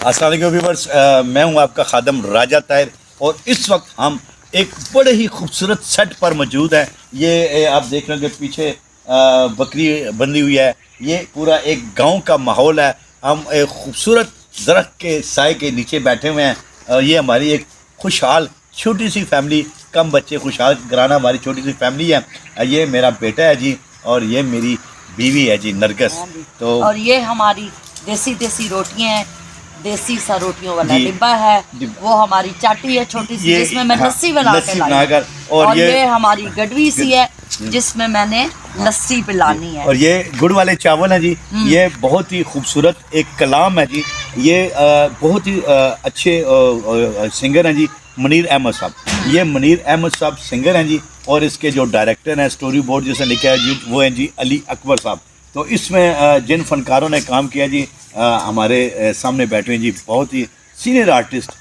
अस्सलाम वालेकुम व्यूअर्स, मैं हूं आपका खादम राजा ताहिर और इस वक्त हम एक बड़े ही खूबसूरत सेट पर मौजूद हैं। ये आप देख रहे हैं कि पीछे बकरी बंधी हुई है। ये पूरा एक गांव का माहौल है। हम एक खूबसूरत दरख्त के साए के नीचे बैठे हुए हैं। ये हमारी एक खुशहाल छोटी सी फैमिली, कम बच्चे खुशहाल घराना हमारी छोटी सी फैमिली है। ये मेरा बेटा है जी और ये मेरी बीवी है जी नरगस। तो और ये हमारी देसी रोटियां हैं, देसी सा रोटियों वाला डिब्बा है। वो हमारी चाटी है छोटी सी, जिसमें मैं लस्सी बनाकर और ये हमारी गडवी सी है जिसमें मैंने लस्सी पिलानी है। और ये गुड़ वाले चावल हैं जी। ये बहुत ही खूबसूरत एक कलाम है जी। ये बहुत ही अच्छे सिंगर हैं जी, मुनीर अहमद साहब। ये मुनीर अहमद साहब सिंगर हैं जी और इसके जो डायरेक्टर हैं, स्टोरी बोर्ड जिसे लिखा है जी, वो हैं जी अली अकबर साहब। तो इसमें जिन फनकारों ने काम किया जी, हमारे सामने बैठे हैं जी बहुत ही सीनियर आर्टिस्ट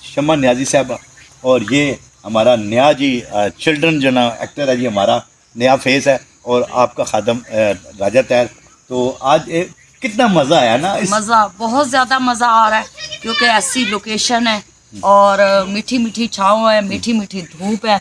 शम्मा न्याजी साहब। और ये हमारा नया जी चिल्ड्रन जो ना एक्टर है जी, हमारा नया फेस है और आपका खादम राजा ताहिर। तो आज कितना मज़ा आया ना, मज़ा बहुत ज़्यादा मज़ा आ रहा है क्योंकि ऐसी लोकेशन है और मीठी मीठी छाँव है, मीठी मीठी धूप है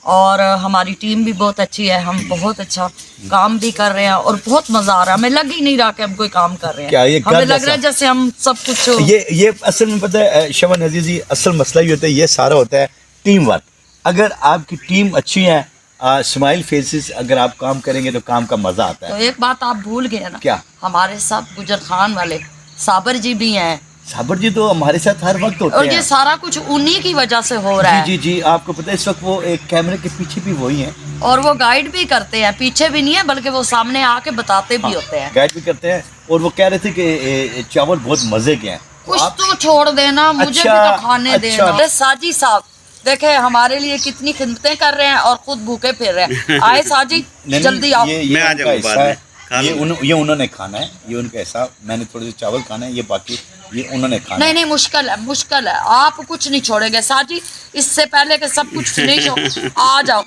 और हमारी टीम भी बहुत अच्छी है। हम बहुत अच्छा काम भी कर रहे हैं और बहुत मज़ा आ रहा है। हमें लग ही नहीं रहा कि हम कोई काम कर रहे हैं। क्या ये हमें लग रहा है जैसे हम सब कुछ ये असल में पता है शम्मा न्याजी जी, असल मसला ये होता है, ये सारा होता है टीम वर्क। अगर आपकी टीम अच्छी है, स्माइल फेसेस, अगर आप काम करेंगे तो काम का मज़ा आता है। तो एक बात आप भूल गए ना, क्या? हमारे साथ गुजर खान वाले साबर जी भी हैं। साबर जी तो हमारे साथ हर वक्त होते और हैं। ये सारा कुछ उन्हीं की वजह से हो रहा है। जी जी जी, आपको पता है इस वक्त वो एक कैमरे के पीछे भी वही हैं और वो गाइड भी करते हैं, पीछे भी नहीं है बल्कि वो सामने आके बताते भी होते हैं। गाइड भी करते हैं। और वो कह रहे थे कि चावल बहुत मजे के हैं। कुछ तो छोड़ देना, मुझे भी तो खाने देना। अरे साजी साहब देखे हमारे लिए कितनी खिदमतें कर रहे हैं और खुद भूखे फिर रहे हैं। आए साजी जल्दी आओ। मैं आ जाऊंगा। ये उन्होंने खाना है, ये उनका ऐसा, मैंने थोड़े से चावल खाना है, ये बाकी ये उन्होंने खाना नहीं मुश्किल है, मुश्किल है। आप कुछ नहीं छोड़ेंगे साजी, इससे पहले कि सब कुछ फिनिश हो। आ जाओ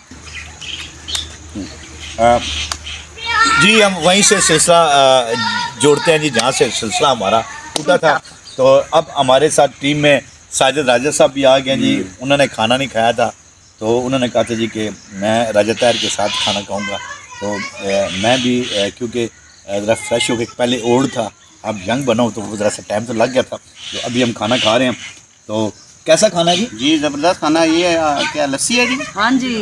जी। हम वहीं से सिलसिला जोड़ते हैं जी, जहाँ से सिलसिला हमारा टूटा था। तो अब हमारे साथ टीम में साजिद राजा साहब भी आ गए जी। उन्होंने खाना नहीं खाया था तो उन्होंने कहा था जी कि मैं राजा ताहिर के साथ खाना खाऊंगा। तो मैं भी क्योंकि ज़रा फ्रेश होकर पहले ओल्ड था, अब यंग बना हो, तो ज़रा सा टाइम तो लग गया था। तो अभी हम खाना खा रहे हैं। तो कैसा खाना है जी? जी ज़बरदस्त खाना। ये क्या लस्सी है जी? हाँ जी,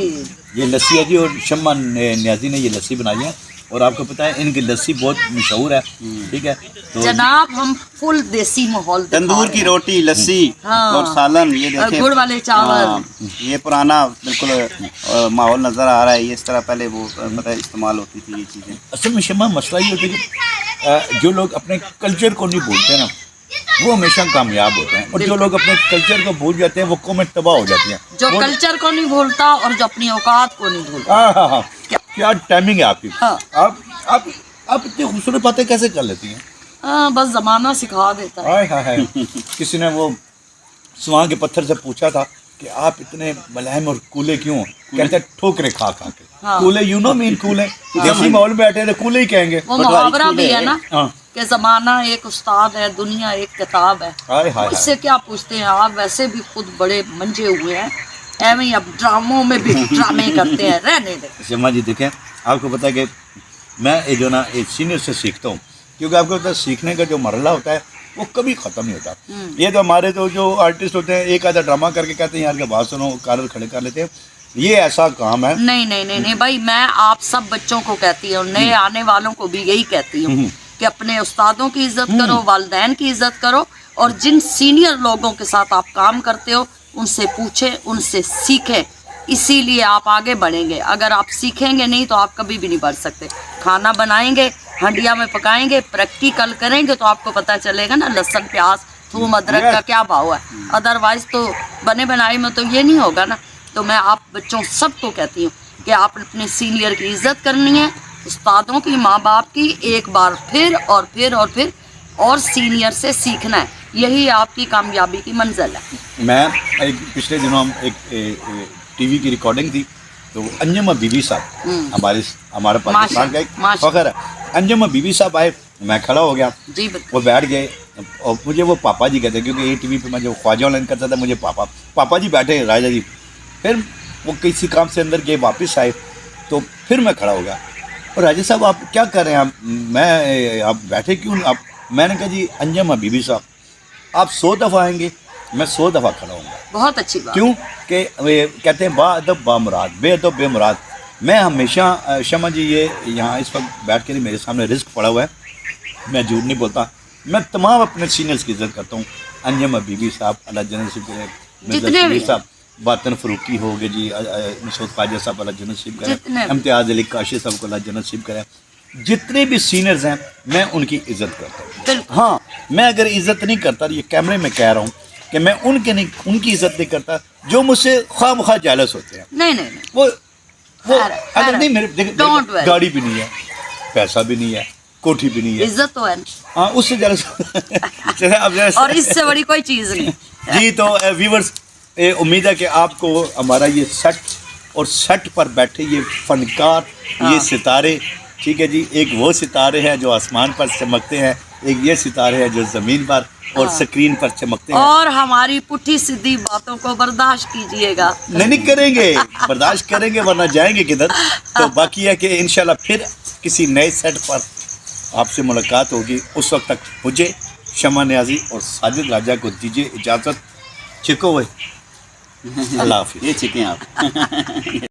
ये लस्सी है जी और शम्मा न्याजी ने ये लस्सी बनाई है और आपको पता है इनकी लस्सी बहुत मशहूर है। ठीक है तो जनाब हम फुल देसी माहौल तंदूर की रोटी, लस्सी और सालन, ये देखें गुड़ वाले चावल। ये पुराना बिल्कुल माहौल नज़र आ रहा है। ये इस तरह पहले वो मतलब इस्तेमाल होती थी ये चीज़ें। असल में शम्मा मसला ये होता है कि जो लोग अपने कल्चर को नहीं भूलते ना, वो हमेशा कामयाब होते हैं। और जो लोग अपने कल्चर को भूल जाते हैं वो कौमें तबाह हो जाती हैं। जो कल्चर को नहीं भूलता और जो अपनी औकात को नहीं भूलता। हाँ, क्या टाइमिंग है आपकी। हाँ। आप इतनी खूबसूरत बातें कैसे कर लेती हैं? बस जमाना सिखा देता है। हाय किसी ने वो सुहा के पत्थर से पूछा था कि आप इतने मुलायम और कूले क्यों? कहते हैं ठोकरे खा के। हाँ। कूले यू नो मीन कूले, देसी माहौल में बैठे थे कूले ही कहेंगे। वो मुहावरा भी है ना हाँ। कि जमाना एक उस्ताद है, दुनिया एक किताब है। हाय इससे क्या पूछते हैं आप? वैसे भी खुद बड़े मंजे हुए हैं, एवं अब ड्रामों में भी ड्रामे करते हैं। रहने दे शम्मा जी। देखें, आपको पता है कि मैं ये जो ना एक सीनियर से सीखता हूँ, क्योंकि आपको पता है सीखने का जो मरला होता है वो कभी ख़त्म नहीं होता। ये तो हमारे तो जो आर्टिस्ट होते हैं एक आधा ड्रामा करके कहते हैं यार के बात सुनो, कारल खड़े कर लेते हैं। ये ऐसा काम है। नहीं भाई, मैं आप सब बच्चों को कहती हूँ, नए आने वालों को भी यही कहती हूँ कि अपने उस्तादों की इज्जत करो, वालिदैन की इज्जत करो और जिन सीनियर लोगों के साथ आप काम करते हो उनसे पूछें, उनसे सीखें। इसीलिए आप आगे बढ़ेंगे। अगर आप सीखेंगे नहीं तो आप कभी भी नहीं बढ़ सकते। खाना बनाएंगे, हंडिया में पकाएंगे, प्रैक्टिकल करेंगे तो आपको पता चलेगा ना लहसुन प्याज थूम अदरक का क्या भाव है। अदरवाइज तो बने बनाए में तो ये नहीं होगा ना। तो मैं आप बच्चों सबको कहती हूँ कि आप अपने सीनियर की इज्जत करनी है, उस्तादों की, माँ बाप की, एक बार फिर और फिर और फिर और सीनियर से सीखना है। यही आपकी कामयाबी की मंजिल है। मैं एक पिछले दिनों हम एक टीवी की रिकॉर्डिंग थी, तो अंजुम बीबी साहब हमारे पाकिस्तान का एक फखर है। अंजुम बीबी साहब आए, मैं खड़ा हो गया, जी वो बैठ गए और मुझे वो पापा जी कहते हैं, क्योंकि ये टीवी पे मैं जब ख्वाजा ऑनलाइन करता था मुझे पापा जी बैठे राजा जी। फिर वो किसी काम से अंदर गए, वापस आए, तो फिर मैं खड़ा हो गया, और राजा साहब आप क्या कर रहे हैं, आप बैठे क्यों आप? मैंने कहा जी अंजम हबीबी साहब आप 100 दफ़ा आएंगे, मैं 100 दफ़ा खड़ा होऊंगा। बहुत अच्छी बात। क्यों कि वे कहते हैं बाअदब बामुराद, बेअदब बेमुराद। मैं हमेशा शमा जी ये यहाँ इस वक्त बैठ के नहीं, मेरे सामने रिस्क पड़ा हुआ है, मैं झूठ नहीं बोलता। मैं तमाम अपने सीनियर्स की इज्जत करता हूँ, अंजम हबीबी साहब अल्लाह जन्नत नसीब करे, मिर्ज़ा जितने भी शबीर साहब, बातन फ़रूकी हो गए जी, मसूद ख्वाजा साहब अल्लाह जन्नत नसीब करे, जितने भी। इम्तियाज़ अली काशी साहब को अल्लाह जन्नत नसीब करे, जितने भी सीनियर्स हैं मैं उनकी इज्जत करता हूँ। बिल्कुल। हाँ, मैं अगर इज्जत नहीं करता, ये कैमरे में कह रहा हूँ कि मैं उनकी इज्जत नहीं करता जो मुझसे ख्वाह जेलस होते हैं। नहीं नहीं नहीं, वो खैर अगर है। नहीं Don't worry। गाड़ी भी नहीं है, पैसा भी नहीं है, कोठी भी नहीं है, इज्जत तो है हाँ उससे जेलस चलिए अब और इससे बड़ी कोई चीज नहीं। जी तो व्यूवर्स, उम्मीद है कि आपको हमारा ये सेट और सेट पर बैठे ये फनकार, ये सितारे, ठीक है जी, एक वो सितारे हैं जो आसमान पर चमकते हैं, एक ये सितारे हैं जो ज़मीन पर और स्क्रीन पर चमकते हैं। और हमारी पुठी सीधी बातों को बर्दाश्त कीजिएगा। नहीं करेंगे, बर्दाश्त करेंगे वरना जाएंगे किधर। तो बाकी है कि इंशाल्लाह फिर किसी नए सेट पर आपसे मुलाकात होगी। उस वक्त तक मुझे, शमा न्याजी और साजिद राजा को दीजिए इजाज़त। चिको हुए, अल्लाह हाफिज़। ये चिकें आप